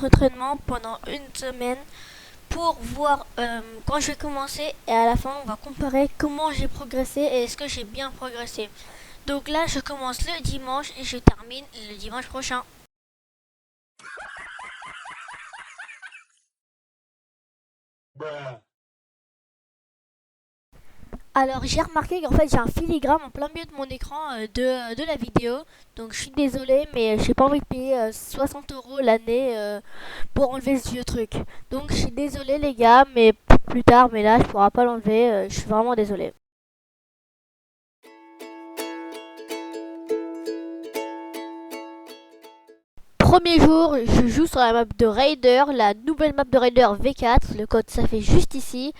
d'entraînement pendant une semaine pour voir quand je vais commencer et à la fin on va comparer comment j'ai progressé et est-ce que j'ai bien progressé. Donc là je commence le dimanche et je termine le dimanche prochain. Alors j'ai remarqué qu'en fait j'ai un filigrane en plein milieu de mon écran de la vidéo. Donc je suis désolée mais j'ai pas envie de payer 60 € l'année pour enlever ce vieux truc. Donc je suis désolée les gars mais plus tard mais là je pourrai pas l'enlever. Je suis vraiment désolée. Premier jour, je joue sur la map de Raider, la nouvelle map de Raider V4. Le code ça fait juste ici.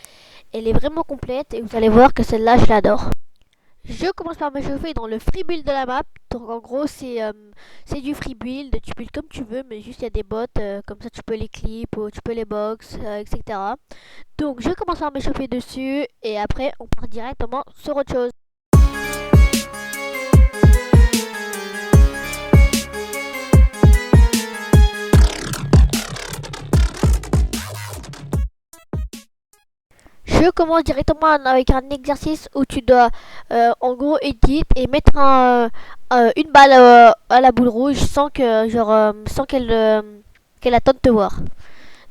Elle est vraiment complète et vous allez voir que celle-là je l'adore. Je commence par me chauffer dans le free build de la map. Donc en gros c'est du free build, tu build comme tu veux mais juste il y a des bots, comme ça tu peux les clips ou tu peux les box, etc. Donc je commence par me chauffer dessus et après on part directement sur autre chose. Je commence directement avec un exercice où tu dois en gros edit et mettre une balle à la boule rouge sans que sans qu'elle attende de te voir.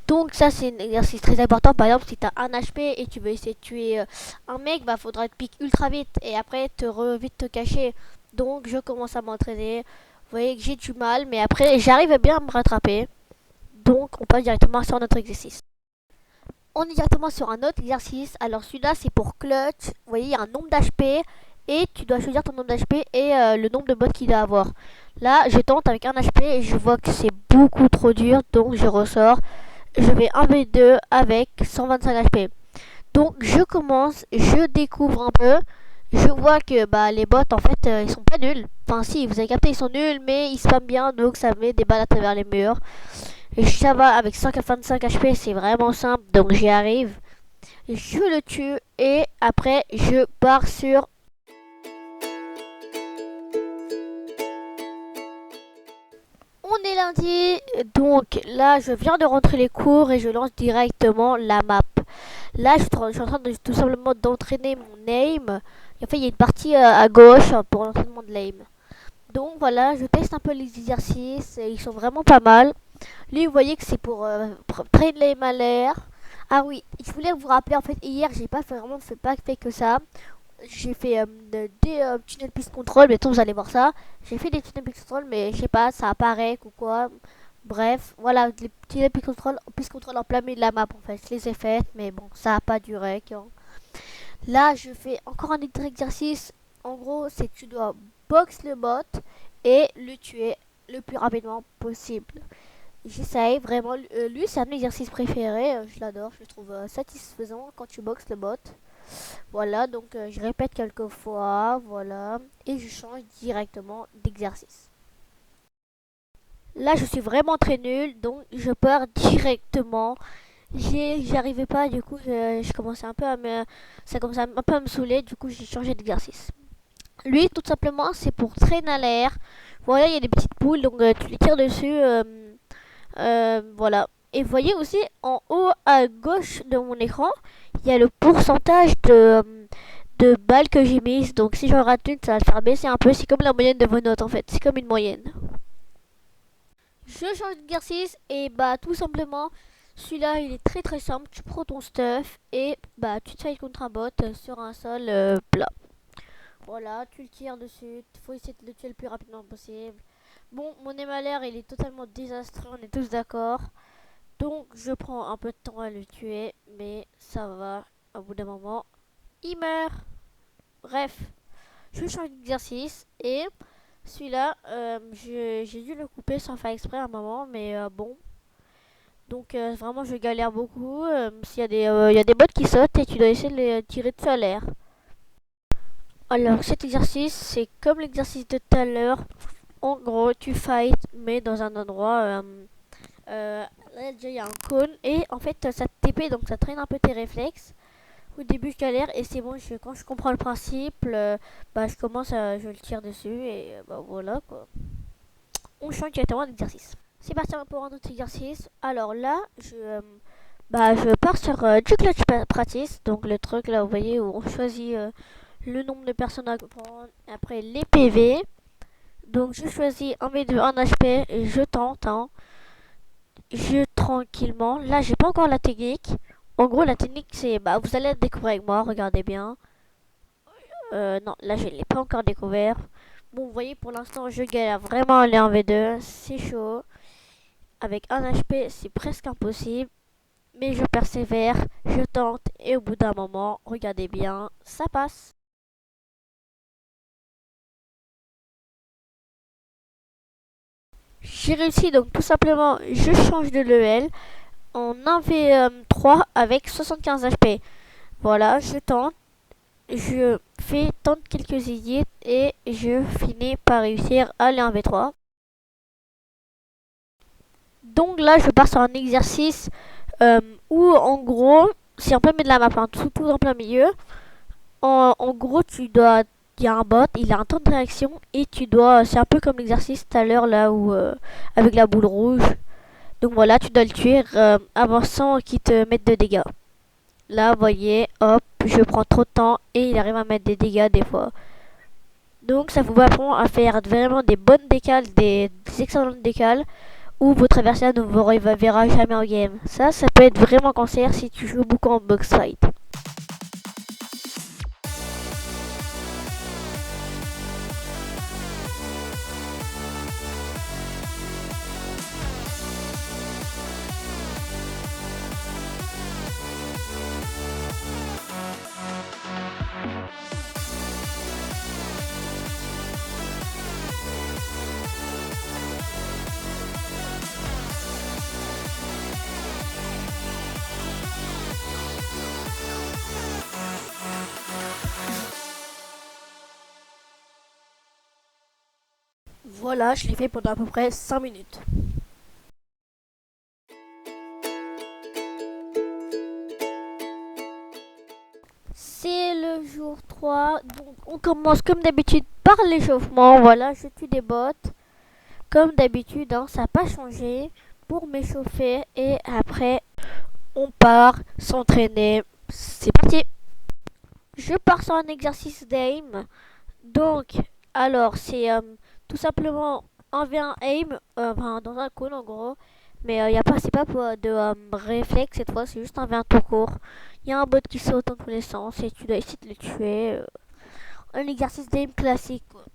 Donc ça c'est un exercice très important. Par exemple si tu as un HP et tu veux essayer de tuer un mec, bah faudra te piquer ultra vite et après vite te cacher. Donc je commence à m'entraîner. Vous voyez que j'ai du mal mais après j'arrive bien à me rattraper. Donc on passe directement sur notre exercice. On est directement sur un autre exercice. Alors celui-là c'est pour clutch. Vous voyez il y a un nombre d'HP et tu dois choisir ton nombre d'HP et le nombre de bots qu'il doit avoir. Là je tente avec un HP et je vois que c'est beaucoup trop dur donc je ressors. Je vais 1v2 avec 125 HP. Donc je commence, je découvre un peu. Je vois que bah, les bots en fait ils sont pas nuls. Enfin si vous avez capté ils sont nuls mais ils spamment bien donc ça met des balles à travers les murs. Et ça va avec 125 HP c'est vraiment simple donc j'y arrive. Je le tue et après je pars sur... On est lundi donc là je viens de rentrer les cours et je lance directement la map. Là, je suis en train de tout simplement d'entraîner mon aim. Et en fait, il y a une partie à gauche pour l'entraînement de l'aim. Donc voilà, je teste un peu les exercices. Et ils sont vraiment pas mal. Lui, vous voyez que c'est pour prendre l'aim à l'air. Ah oui, je voulais vous rappeler, en fait, hier, j'ai pas fait, vraiment pas fait que ça. J'ai fait des tunnels piste control. Bientôt, vous allez voir ça. J'ai fait des tunnels piste control, mais je sais pas, ça apparaît ou quoi. Bref, voilà, les petits piste control en plein milieu de la map en fait. Je les ai faites, mais bon, ça a pas duré. Hein. Là, je fais encore un autre exercice. En gros, c'est que tu dois box le bot et le tuer le plus rapidement possible. J'essaye vraiment. Lui, c'est un de mes exercices préférés. Je l'adore. Je le trouve satisfaisant quand tu boxes le bot. Voilà, donc je répète quelques fois. Voilà. Et je change directement d'exercice. Là, je suis vraiment très nulle, donc je pars directement. J'y arrivais pas, du coup, je commençais un peu ça commençait un peu à me saouler, du coup, j'ai changé d'exercice. Lui, tout simplement, c'est pour traîner à l'air. Voilà, il y a des petites boules, donc tu les tires dessus. Voilà. Et vous voyez aussi, en haut à gauche de mon écran, il y a le pourcentage de balles que j'ai mises. Donc, si j'en rate une, ça va le faire baisser un peu. C'est comme la moyenne de vos notes, en fait. C'est comme une moyenne. Je change d'exercice et bah tout simplement celui-là il est très très simple. Tu prends ton stuff et bah tu te fights contre un bot sur un sol plat. Voilà, tu le tires dessus. Il faut essayer de le tuer le plus rapidement possible. Bon, mon émalère il est totalement désastreux, on est tous d'accord. Donc je prends un peu de temps à le tuer, mais ça va. Au bout d'un moment, il meurt. Bref, je change d'exercice et celui-là, j'ai dû le couper sans faire exprès à un moment, mais bon. Donc vraiment, je galère beaucoup. S'il y a il y a des bottes qui sautent et tu dois essayer de les tirer dessus à l'air. Alors cet exercice, c'est comme l'exercice de tout à l'heure. En gros, tu fight, mais dans un endroit... là déjà, il y a un cône et en fait, ça te TP, donc ça traîne un peu tes réflexes. Au début, je galère et c'est bon, quand je comprends le principe, bah, je le tire dessus et bah voilà quoi. On change directement d'exercice. C'est parti pour un autre exercice. Alors là, je pars sur du clutch practice. Donc le truc là, vous voyez, où on choisit le nombre de personnes à prendre. Après les PV. Donc je choisis un V2, un HP et je tente. Hein. Je tranquillement. Là, j'ai pas encore la technique. En gros, la technique, c'est... Bah, vous allez la découvrir avec moi, regardez bien. Non, là, je l'ai pas encore découvert. Bon, vous voyez, pour l'instant, je galère vraiment à aller en V2. C'est chaud. Avec un HP, c'est presque impossible. Mais je persévère, je tente. Et au bout d'un moment, regardez bien, ça passe. J'ai réussi, donc tout simplement, je change de level en 1v3 avec 75 HP. Voilà, je tente. Je fais tenter quelques idées et je finis par réussir à aller en V3. Donc là, je pars sur un exercice où en gros, c'est en plein milieu de la map, hein, tout en plein milieu. En gros, il y a un bot, il a un temps de réaction et c'est un peu comme l'exercice tout à l'heure là où avec la boule rouge. Donc voilà, tu dois le tuer avant sans qu'il te mette de dégâts. Là, vous voyez, hop, je prends trop de temps et il arrive à mettre des dégâts des fois. Donc ça vous apprend à faire vraiment des bonnes décales, des excellentes décales, où votre adversaire ne vous verra jamais en game. Ça peut être vraiment cancer si tu joues beaucoup en box fight. Voilà, je l'ai fait pendant à peu près 5 minutes. C'est le jour 3, donc on commence comme d'habitude par l'échauffement. Voilà, je tue des bots. Comme d'habitude, hein, ça n'a pas changé pour m'échauffer et après on part s'entraîner. C'est parti. Je pars sur un exercice d'aim. Donc, alors c'est tout simplement un v1 aim, enfin, dans un cône en gros. Mais c'est pas de réflexe cette fois, c'est juste un v1 tout court. Il y a un bot qui saute dans tous les sens et tu dois essayer de le tuer. Un exercice d'aim classique. Quoi.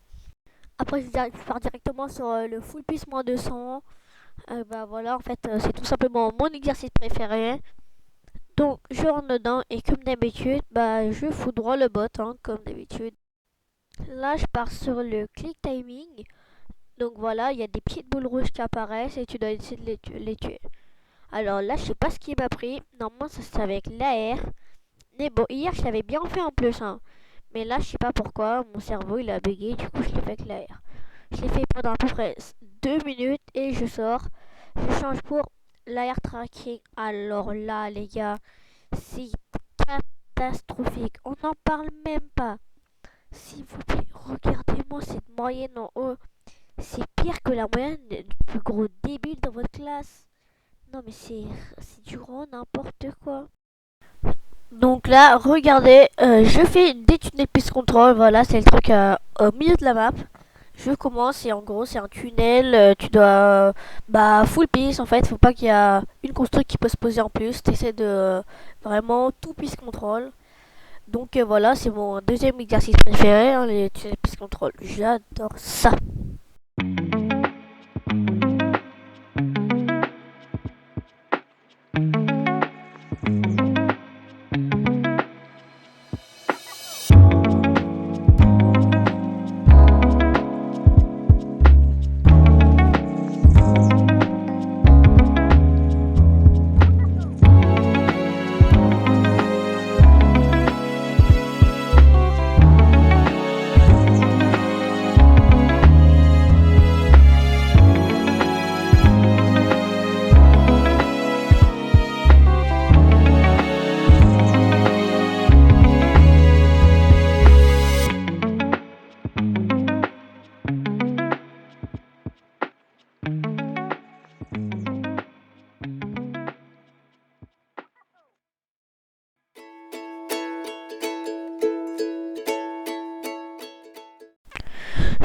Après, je pars directement sur le full piece moins 200. Bah voilà, en fait, c'est tout simplement mon exercice préféré. Donc, je rentre dedans et comme d'habitude, bah je fous droit le bot, hein, comme d'habitude. Là, je pars sur le click timing. Donc voilà, il y a des petites boules rouges qui apparaissent et tu dois essayer de les tuer. Alors là, je sais pas ce qui m'a pris. Normalement, ça c'est avec l'AR. Mais bon, hier, je l'avais bien fait en plus. Hein. Mais là, je sais pas pourquoi. Mon cerveau, il a bugué. Du coup, je l'ai fait avec l'AR. Je l'ai fait pendant à peu près 2 minutes et je sors. Je change pour l'AR tracking. Alors là, les gars, c'est catastrophique. On n'en parle même pas. S'il vous plaît, regardez-moi cette moyenne en haut. C'est pire que la moyenne du plus gros débile dans votre classe. Non mais c'est du grand n'importe quoi. Donc là, regardez, je fais des tunnels piste contrôle. Voilà, c'est le truc au milieu de la map. Je commence et en gros c'est un tunnel. Tu dois full piste en fait. Faut pas qu'il y a une construct qui peut se poser en plus. T'essaies de vraiment tout piste contrôle. Donc voilà, c'est mon deuxième exercice préféré, hein, les tunnels piste contrôle. J'adore ça.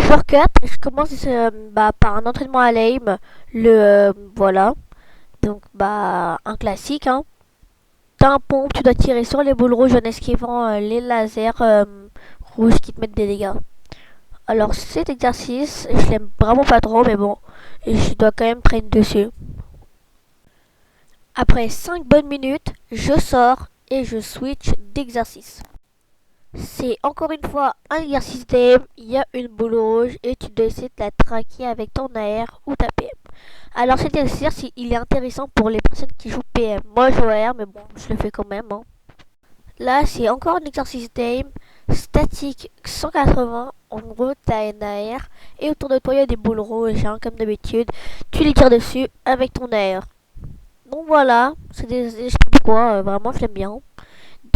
shortcut, je commence par un entraînement à l'aim. Voilà. Donc, un classique, hein. T'as un pompe, tu dois tirer sur les boules rouges en esquivant les lasers rouges qui te mettent des dégâts. Alors, cet exercice, je l'aime vraiment pas trop, mais bon, je dois quand même traîner dessus. Après 5 bonnes minutes, je sors et je switch d'exercice. C'est encore une fois un exercice d'aim, il y a une boule rouge et tu dois essayer de la traquer avec ton AR ou ta PM. Alors cet exercice, il est intéressant pour les personnes qui jouent PM. Moi je joue AR mais bon, je le fais quand même, hein. Là c'est encore un exercice d'aim, statique 180, en gros t'as un AR et autour de toi il y a des boules rouges, hein, comme d'habitude. Tu les tires dessus avec ton AR. Donc voilà, je sais pas pourquoi, vraiment je l'aime bien.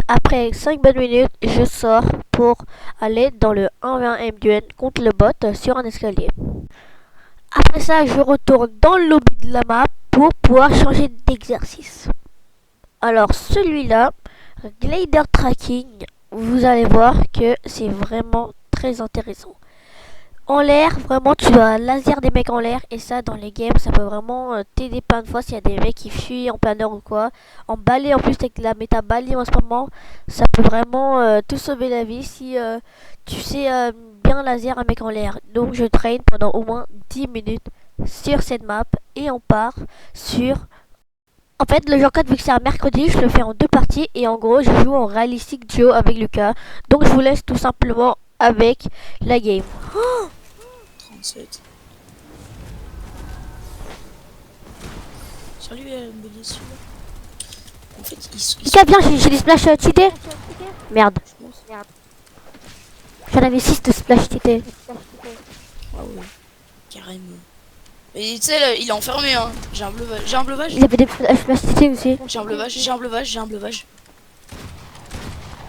Après 5 bonnes minutes, je sors pour aller dans le 1v1 M-Duel contre le bot sur un escalier. Après ça, je retourne dans le lobby de la map pour pouvoir changer d'exercice. Alors celui-là, Glider Tracking, vous allez voir que c'est vraiment très intéressant. En l'air, vraiment, tu dois laser des mecs en l'air. Et ça, dans les games, ça peut vraiment t'aider plein de fois s'il y a des mecs qui fuient en plein air ou quoi. En balai, en plus, avec la méta balai en ce moment, ça peut vraiment te sauver la vie si tu sais bien laser un mec en l'air. Donc, je traîne pendant au moins 10 minutes sur cette map. Et on part sur... En fait, le jour 4, vu que c'est un mercredi, je le fais en 2 parties. Et en gros, je joue en Realistic Duo avec Lucas. Donc, je vous laisse tout simplement avec la game. 37. Salut, Bélissieux. En fait, Lucas, viens, j'ai des splash cheatés. Merde. J'en avais 6 de splash cheatés. Ah ouais, carrément. Mais tu sais, là, il est enfermé, hein. J'ai un bleuvage. J'ai un bleuvage. Il avait des splash cheatés aussi. J'ai un bleuvage, j'ai un bleuvage, j'ai un bleuvage.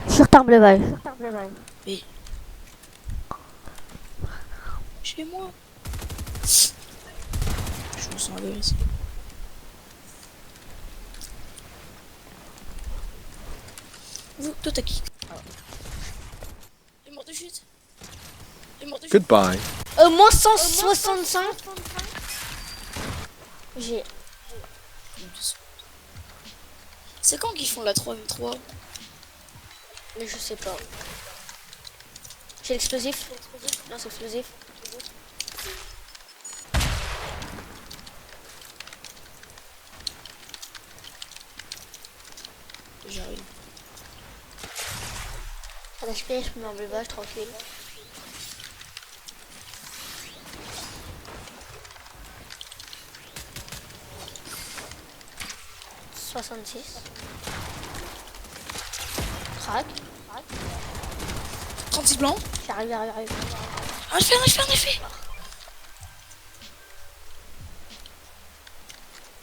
Sur ta bleuvage. Mais. Chez moi. Je me sens agressé. Vous, toi, t'as qui? Il est mort de chute. Il est mort de chute. Goodbye. Moins 165. J'ai. C'est quand qu'ils font la 3v3? Mais je sais pas. J'ai l'explosif. Non, c'est explosif. J'arrive. À l'HP, je me mets en bleuvage tranquille. « 66. Crac. 36 blancs. J'arrive. Un effet.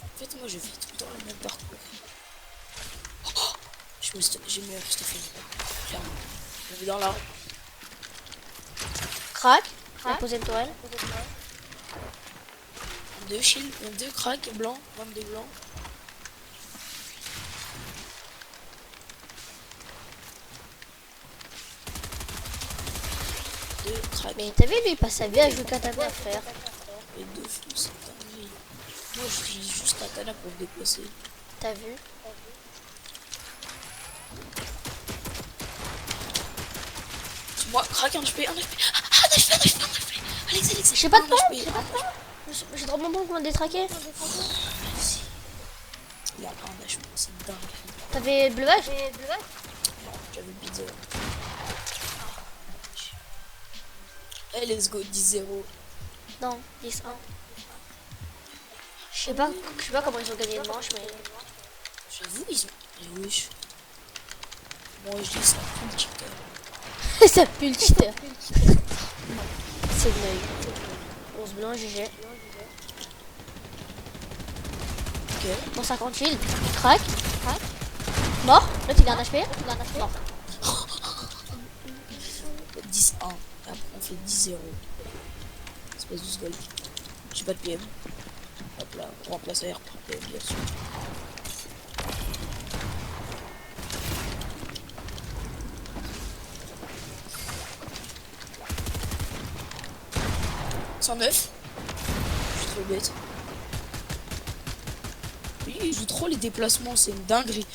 En fait, moi, je fais tout le temps le même parcours. Oh, j'ai mis un Stéphane. Clairement. Je vais dans l'arbre. Crac. J'ai posé une toile. 2 shields, 2 cracks blancs, 22 blancs. Mais t'as vu, lui, il passe sa vie à jouer katana, frère. Et 2 fous, c'est dingue. Moi, j'utilise juste katana pour me déplacer. T'as vu? Moi, crack, un HP. Ah, un HP. Alex. J'ai pas de pompe. J'ai trop bon qu'on m'a détraqué. Il a un HP, c'est dingue. T'avais le bleuvage? Non, j'avais pizza. Hey, let's go, 10-0. Non, 10-1. Je sais pas comment ils ont gagné le manche, mais... J'avoue, ils ont... Et wesh. Moi, je dis ça pue le cheater. Ça pue le cheater. C'est de l'œil. 11 blancs, GG. Ok. Bon, 50 shield. Crac. Mort. L'autre, il a un HP. Mort. 10-1. Après, on fait 10-0. Espèce de sgold. J'ai pas de PM. Hop là, on remplace AR par PM, bien sûr. 109. Je suis trop bête. Lui, il joue trop les déplacements, c'est une dinguerie.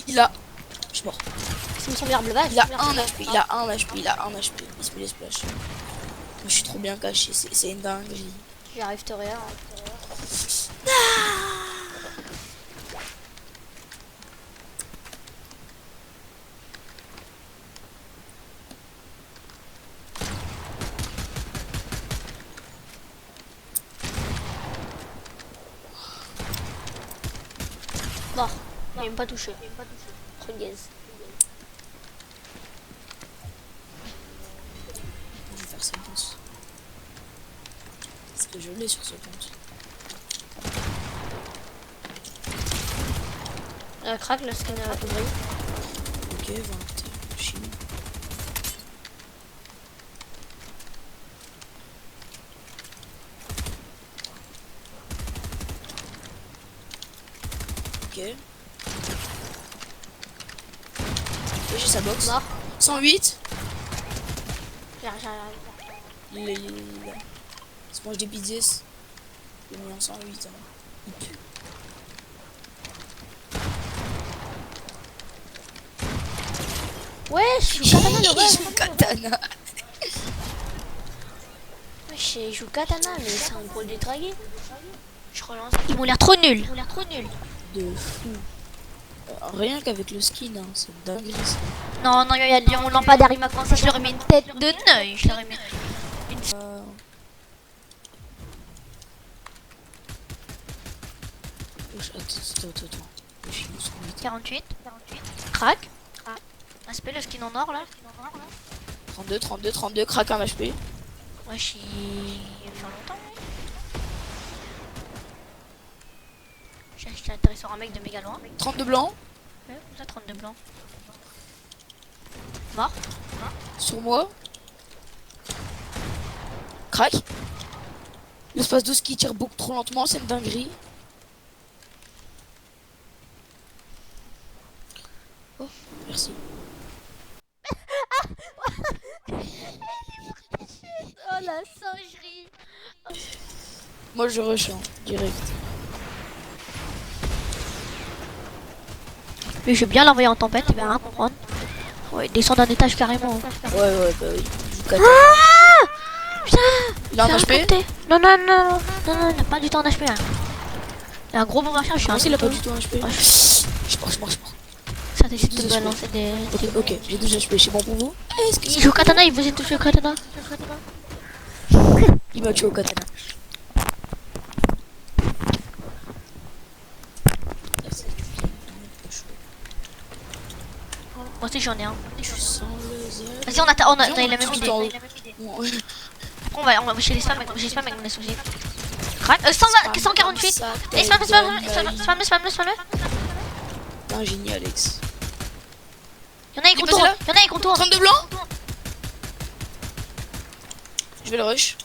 Il a... Je suis mort. C'est son meilleur blevage. Il a 1 HP, il a 1 HP, il a 1 HP. Il se met les splash. Moi, je suis trop bien caché, c'est une dinguerie. J'y arrive rien. Mort. Il m'a même pas touché. Trop gaze. Je vais faire ça pense. Parce que je l'ai sur ce compte. Crack le skin ouvrier. Ok, 20. Chine. Ok. Et j'ai sa box. Mort. 108. J'arrive. Il se mange des pizzas. Il est mis en 108. Hein. Il pue. Ouais, je joue katana le Il joue katana. Wesh, il joue katana, mais c'est un gros détraqué. Je relance. Ils m'ont l'air trop nuls. De fou. Rien qu'avec le skin, hein, c'est dingue. Non, il y a Lyon lampadaire, il m'a pensé, je leur ai mis une tête de neuil. Je leur ai mis une... Attends. Le film, 48. Crac. Aspect le skin en or là. 32, craque un HP. Wesh, il fait longtemps. J'ai acheté atterri sur un mec de méga loin. 32 blanc. Ouais, ça 32 blancs. Mort. Sur moi. Crac. L'espace 12 qui tire beaucoup trop lentement, c'est une dinguerie. Oh, merci. Oh la singerie. Moi je rush hein, direct. Lui, je vais bien l'envoyer en tempête, il va rien comprendre. Ouais, il descend d'un étage carrément. Ouais, bah oui. Putain, Il a un j'ai HP. raconté. Non, il a pas du tout en HP. Hein. Il a un gros bon machin, je suis Ah, un il a pas peu. du tout un HP. Ouais, Je mort. ça décide de balancer des... Ok, j'ai 12 HP, c'est bon pour vous? Il joue katana, il faisait toucher au katana. Il m'a tué au katana. Moi aussi j'en ai un. Je sens le zèle. Vas-y, on a la même Tout idée. en haut. Après, on va chez les spams, avec on a souci. Crac, 148. Et spam. T'es un génie, Alex. Y'en a, ils contournent. 32 blancs. Je vais le rush.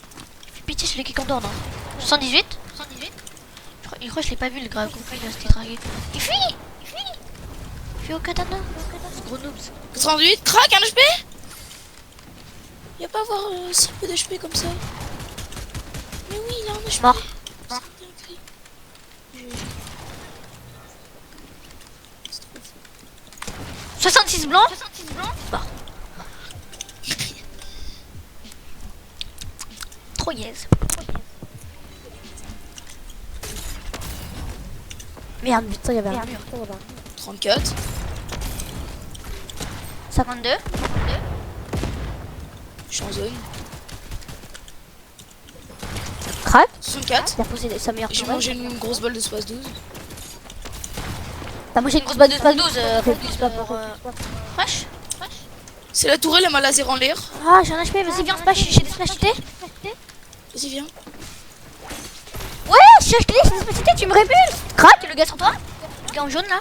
Fais pitié, celui qui contourne. 78. Je crois que je l'ai pas vu le grave. Il a se dragué. Il fuit. Il fuit au katana. Gros noobs. 88, crac, un HP. Il va pas avoir si peu d'HP comme ça. Mais oui, il a un HP. Mort. 66 blancs. Mort. Trop yes. Merde, putain, il y avait un mur. 34. 52. Je suis en zone. Crac. 64. Il a posé sa meilleure J'ai tourelle. mangé une grosse balle de space 12. T'as mangé une grosse balle de space 12. Réfléchis pas pour... Wesh. C'est la tourelle, elle m'a laser en l'air. Ah, j'ai un HP, vas-y, viens, splash, j'ai des splash TT. Vas-y, viens. Ouais, j'ai acheté des splash TT, tu me répulses. Crac, le gars sur toi. Le gars en jaune là.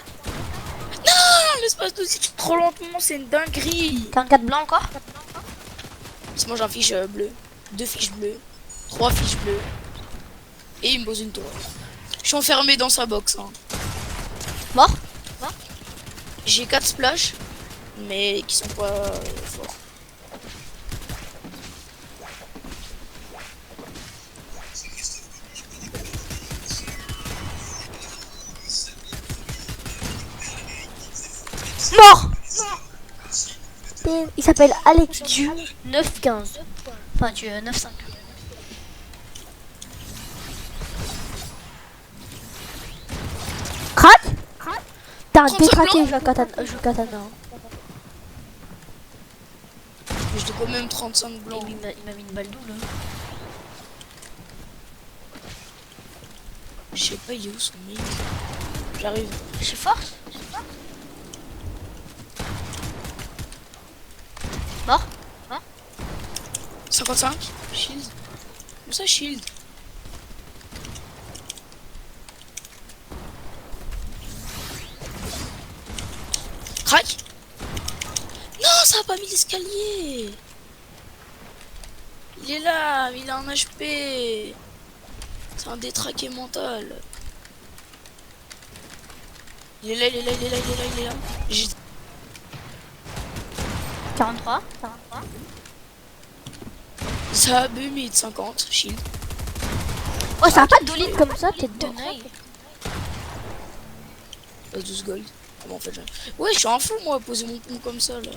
Non, l'espace 12, c'est trop lentement, c'est une dinguerie. 44 blanc encore. Il se mange un fiche bleu, 2 fiches bleues, 3 fiches bleues. Et il me pose une tourelle. Je suis enfermé dans sa box. Hein. Mort. J'ai 4 splash, mais qui sont pas forts. Mort. Il s'appelle Alex Du 915. Enfin, tu 95. Crac. T'as un 35 détraqué, blancs. je joue katana. Mais je dois quand même 35 Et blancs. lui, il m'a mis une balle double. Je sais pas, il est où son mec. J'arrive. J'ai force. Mort. 55. Shield. Où ça, shield? Crac. Non, ça a pas mis l'escalier. Il est là, il a un HP. C'est un détraqué mental. Il est là, il est là, il est là, il est là, il est là. J'ai 43. ça a mis 50. Shield. Oh, ça a pas de ligne comme ça, t'es de naïf. 12 gold. Ah bon, en fait, ouais, je suis un fou, moi, à poser mon pont comme ça, là.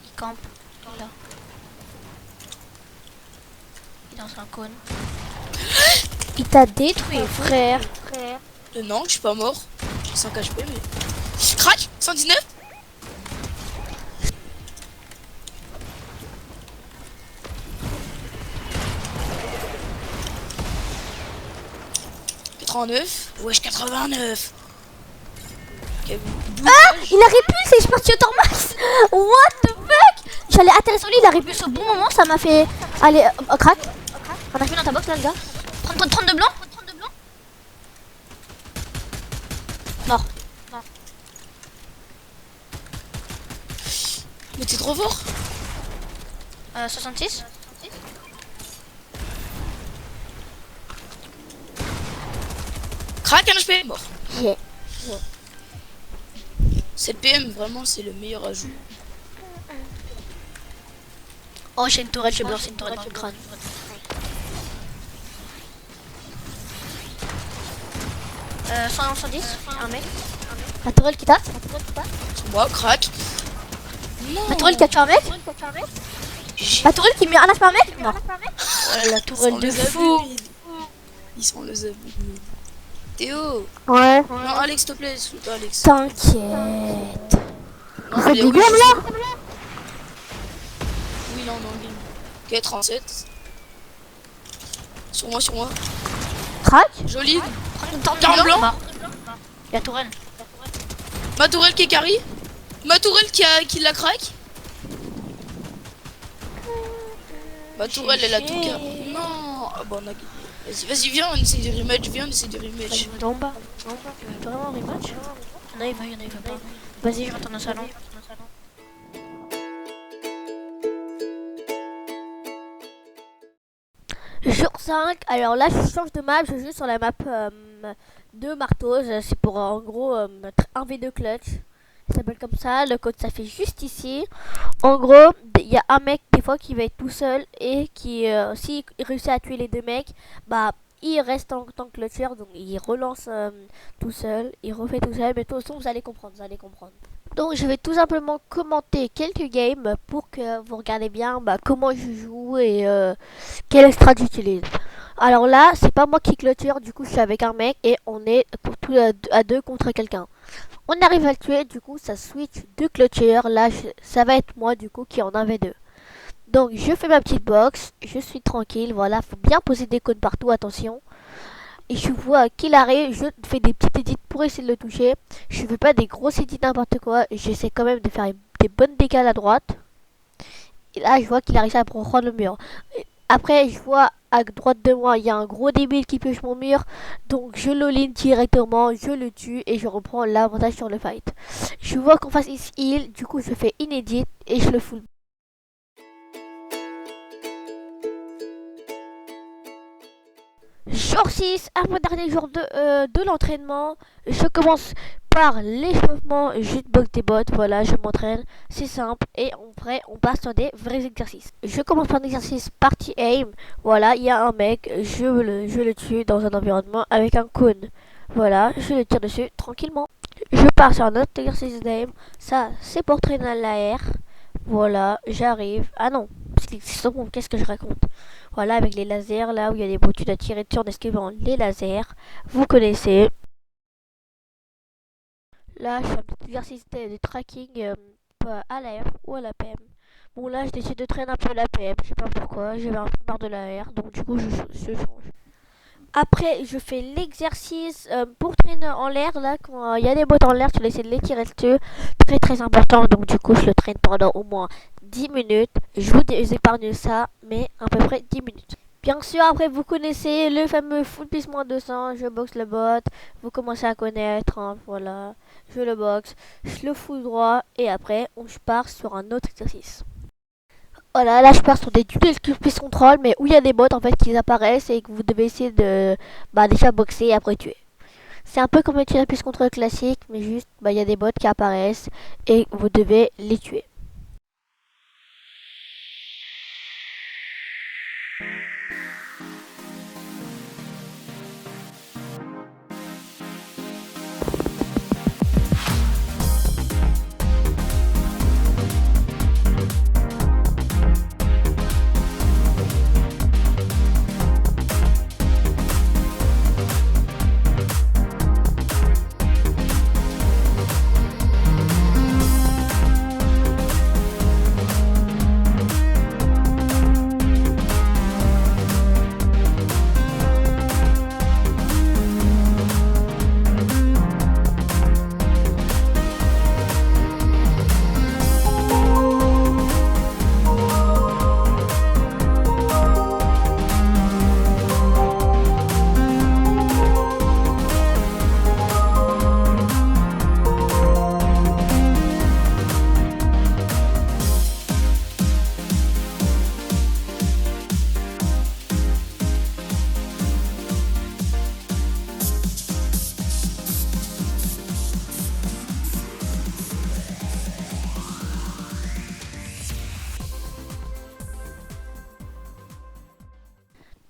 Il campe. Là. Il est dans un cône. Il t'a détruit, frère. Non, je suis pas mort. J'ai 5 HP, mais... Crac 119. Wesh, 89. Ah, il a répulsé, je suis parti au temps max. What the fuck? J'allais atterrir sur lui, il a répulsé au bon moment, ça m'a fait... Allez, crac. On a fait dans ta box là, le gars. 32 blancs. Mort. Mais t'es trop fort. 66. Crac, un HP. Mort. Yeah. 7 PM, vraiment, c'est le meilleur ajout. Oh, j'ai une tourelle, j'ai balancé une tourelle dans le crâne. Euh, 110, un mec. La tourelle qui tape. C'est moi, crac. Non. La tourelle qui a tué un mec. La tourelle qui met un lâche par mec. Mort. Ouais, la tourelle de fou. Ils sont les abus. Théo. Ouais. Non, Alex, s'il te plaît, s'il te plaît, Alex. T'inquiète. Non, faites il est du où, game, je là? sais. Oui, là, on est en game. Ok, 37. Sur moi. Crac. Joli. 40 blanc. Mort. La tourelle. Ma tourelle qui est carry. Ma tourelle qui la craque. Ma tourelle, elle a tout carry. Non. Ah bon, on a gagné. Vas-y, viens, on essaie de rematch. Viens, on essaie de rematch. En bas. Vraiment un rematch. Il y en a, il va pas. Vas-y, je retourne au salon. Jour 5, alors là je change de map, je joue sur la map de Martos, c'est pour en gros 1v2 clutch, ça s'appelle comme ça, le code ça fait juste ici. En gros, il y a un mec des fois qui va être tout seul et qui, s'il réussit à tuer les deux mecs, bah il reste en tant que clutcher, donc il relance tout seul, il refait tout seul, mais de toute façon vous allez comprendre. Donc je vais tout simplement commenter quelques games pour que vous regardez bien comment je joue et quelle strat j'utilise. Alors là, c'est pas moi qui clôture, du coup je suis avec un mec et on est tous à deux contre quelqu'un. On arrive à le tuer, du coup ça switch de clôture. Là ça va être moi du coup qui est en 1v2. Donc je fais ma petite box, je suis tranquille, voilà, faut bien poser des codes partout, attention. Et je vois qu'il arrive, je fais des petites edits pour essayer de le toucher. Je fais pas des grosses edits n'importe quoi, j'essaie quand même de faire des bonnes dégâts à droite. Et là je vois qu'il arrive à prendre le mur. Après je vois à droite de moi il y a un gros débile qui pioche mon mur. Donc je l'all-in directement, je le tue et je reprends l'avantage sur le fight. Je vois qu'en face il heal, du coup je fais inédit et je le full. Jour 6, avant-dernier jour de l'entraînement. Je commence par l'échauffement, jutebox des bottes. Voilà, je m'entraîne, c'est simple. Et après, on passe sur des vrais exercices. Je commence par un exercice party aim. Voilà, il y a un mec, je le tue dans un environnement avec un cône. Voilà, je le tire dessus tranquillement. Je pars sur un autre exercice d'aim. Ça, c'est pour traîner l'air. Voilà, j'arrive. Ah non, qu'est-ce que je raconte? Voilà, avec les lasers, là où il y a des boutures à tirer dessus en esquivant les lasers. Vous connaissez. Là, je fais un petit exercice de tracking à l'AR ou à la PM. Bon, là, je décide de traîner un peu la PM. Je sais pas pourquoi. J'avais un peu marre de l'AR. Donc, du coup, je change. Après, je fais l'exercice pour traîner en l'air. Là, quand il y a des bottes en l'air, tu essaies de les tirer dessus. Très, très important. Donc, du coup, je le traîne pendant au moins 10 minutes. Je vous épargne ça, mais à peu près 10 minutes. Bien sûr, après, vous connaissez le fameux full plus moins 200. Je boxe le bot. Vous commencez à connaître. Hein, voilà. Je le boxe. Je le fous droit. Et après, je pars sur un autre exercice. Voilà, là je pars sur des tutos plus contrôle, mais où il y a des bots en fait qui apparaissent et que vous devez essayer de déjà boxer et après tuer. C'est un peu comme le tunnel plus contrôle classique, mais juste il y a des bots qui apparaissent et vous devez les tuer.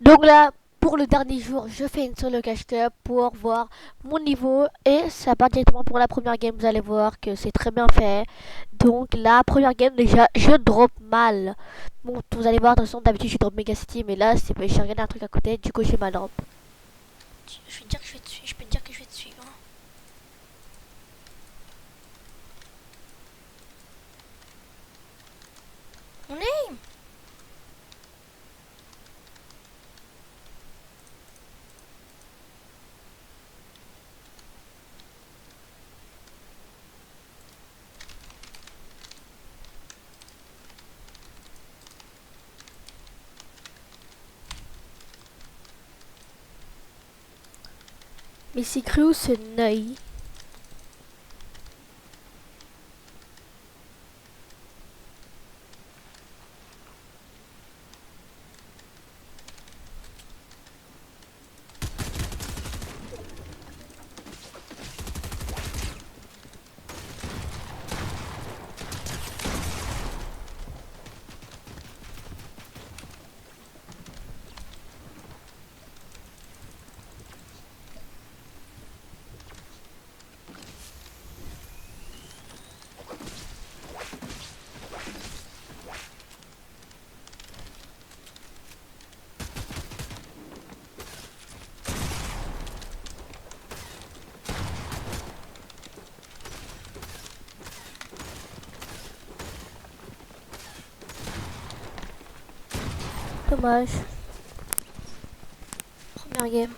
Donc là, pour le dernier jour, je fais une solo cache cup pour voir mon niveau et ça part directement pour la première game. Vous allez voir que c'est très bien fait. Donc la première game déjà, je drop mal. Bon, vous allez voir, de toute façon d'habitude je drop Mega City, mais là j'ai regardé un truc à côté, du coup j'ai mal drop. Je vais te dire que je vais te suivre. Je peux te dire que je vais te suivre. Hein. On est. Mais c'est cru ce Neuil. Dommage. Première game.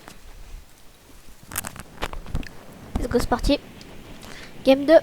Let's go, c'est parti. Game 2.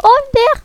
Oh, MDR.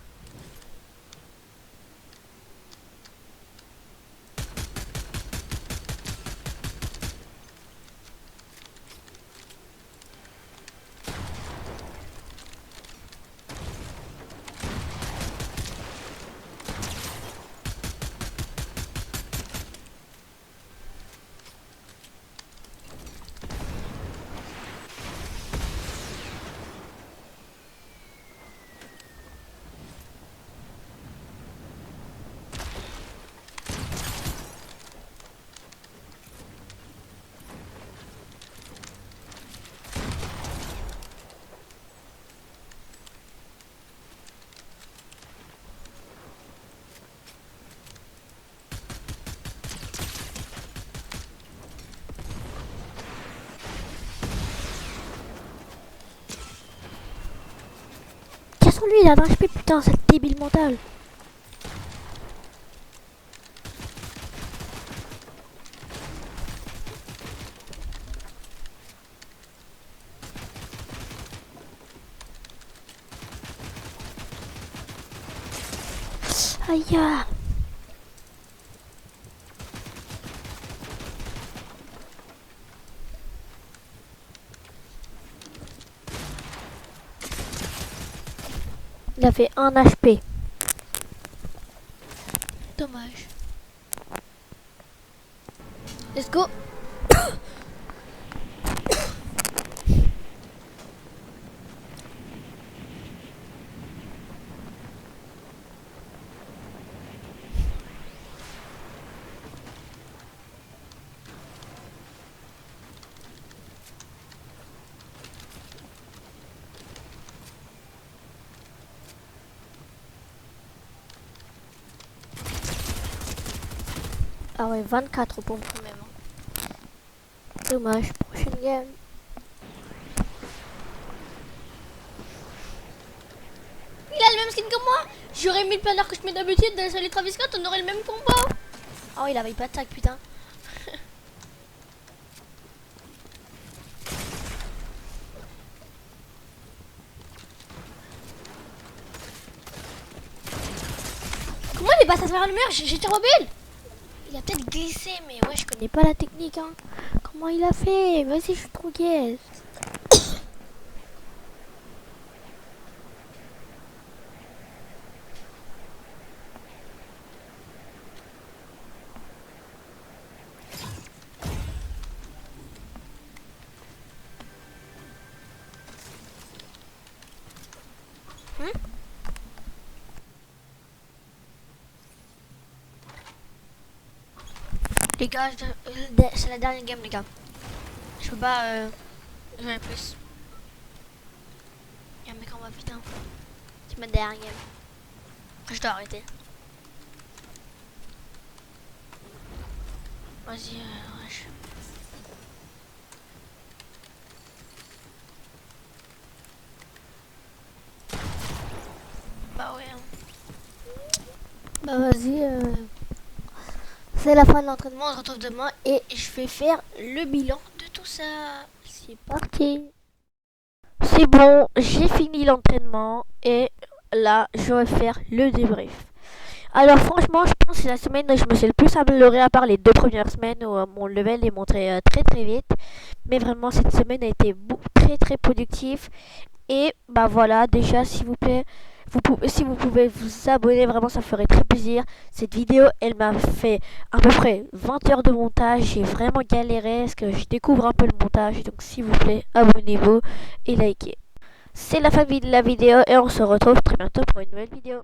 Tiens sur lui, il a un HP, putain, cette débile mentale. Aïe. Il avait un HP. Dommage. Let's go. Ah ouais, 24 pompes quand même. Dommage, prochaine game. Il a le même skin que moi. J'aurais mis le planeur que je mets d'habitude sur les Travis Scott, on aurait le même combo. Oh, il avait pas de tag, putain. Comment il est passé à travers le mur? J'étais rebelle. Il a peut-être glissé, mais ouais, je connais. connais pas la technique, hein. Comment il a fait? Vas-y, je suis trop gaze. Les gars, c'est la dernière game, les gars. Je peux pas jouer plus. Il y a un mec en bas, putain. C'est ma dernière game. Je dois arrêter. Vas-y, wesh. Bah ouais. Bah vas-y, c'est la fin de l'entraînement. On se retrouve demain et je vais faire le bilan de tout ça. C'est parti. C'est bon, j'ai fini l'entraînement et là, je vais faire le débrief. Alors franchement, je pense que c'est la semaine où je me suis le plus amélioré à part les 2 premières semaines où mon level est monté très vite. Mais vraiment, cette semaine a été très productive. Et bah voilà, déjà s'il vous plaît, si vous pouvez vous abonner, vraiment ça ferait très plaisir. Cette vidéo, elle m'a fait à peu près 20 heures de montage. J'ai vraiment galéré parce que je découvre un peu le montage. Donc s'il vous plaît, abonnez-vous et likez. C'est la fin de la vidéo et on se retrouve très bientôt pour une nouvelle vidéo.